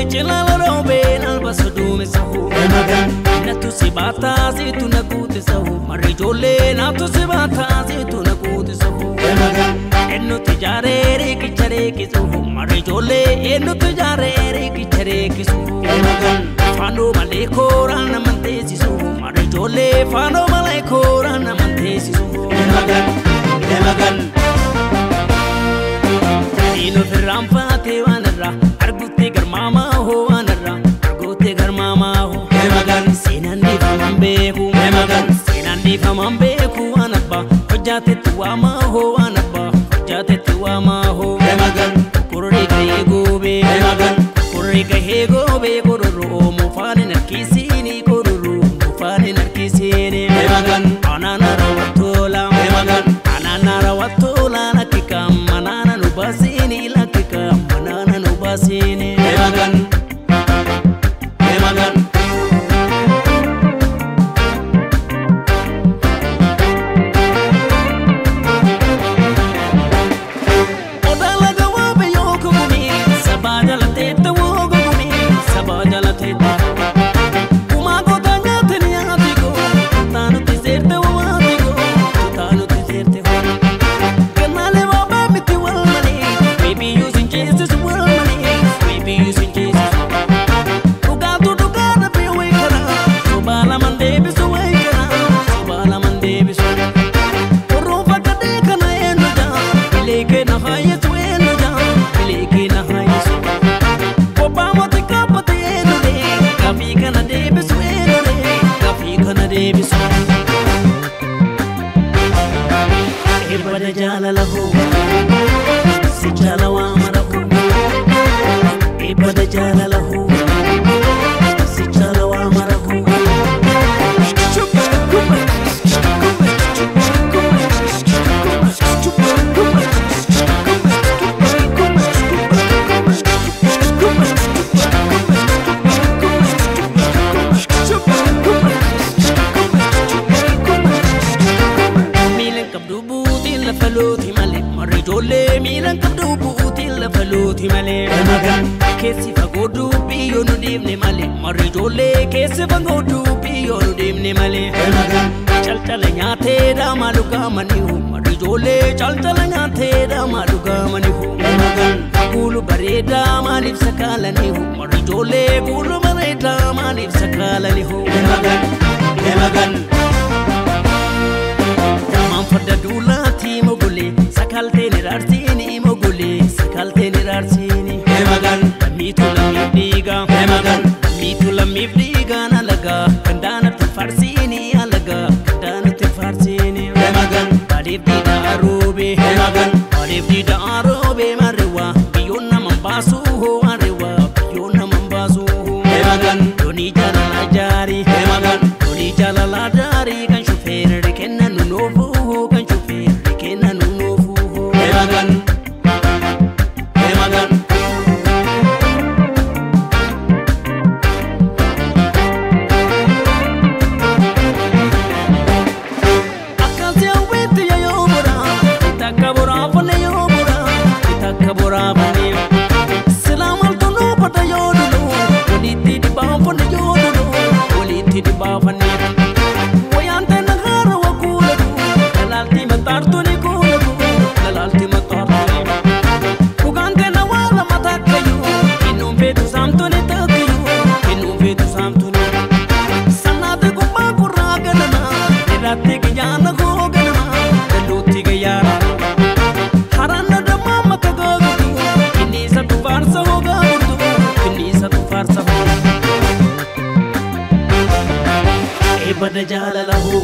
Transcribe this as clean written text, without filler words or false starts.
Chilala robe nalba sudume sahu Natu sibata zitu nakute sahu Marijole natu sibata zitu nakute sahu Ennu tijare ki chare ki sahu Marijole ennu tijare ki chare ki sahu Fano male kora namante si sahu Marijole fano male kora namante si sahu Dino firramfate wanarra Argutte gar mama ho wanarra Argutte gar mama ho Sinandi famambeku Sinandi famambeku wanabba Hojjate tuwama ho wanabba Hojjate tuwama ho Kurri gahe gobe Kurri gahe gobe Kururu mufane narkisini Kururu mufane narkisini Anana rawatola Anana rawatola Nakika manana nubasini Lakika manana nubasini Ibada jalalahu si jalawa marahu Ibada jalalahu si jalawa marahu Marijole milan kabdu buutin la faluti male Kesi fagodu biyo nu dimne male Marijole kesi fagodu biyo nu dimne male Chal chal nyaate da maluka manihu Marijole chal chal nyaate da maluka manihu Gulu bareda malif sakalanihu Marijole gulu bareda malif sakalanihu Tamam fadda dulati mogule Sakalte nirarsini mogule Sakalte nirarsini Lamitu lamifdiga Lamitu lamifdiga nalaga Kandana tifarsini alaga Kandana tifarsini Alif dida arobe Alif dida arobe mariwa Biyona mambasu ho mariwa Biyona mambasu ho Doni jalala jari Doni jalala jari Kan shufere kenna nunofu Kan shufere kenna nunofu Ibada jalalahu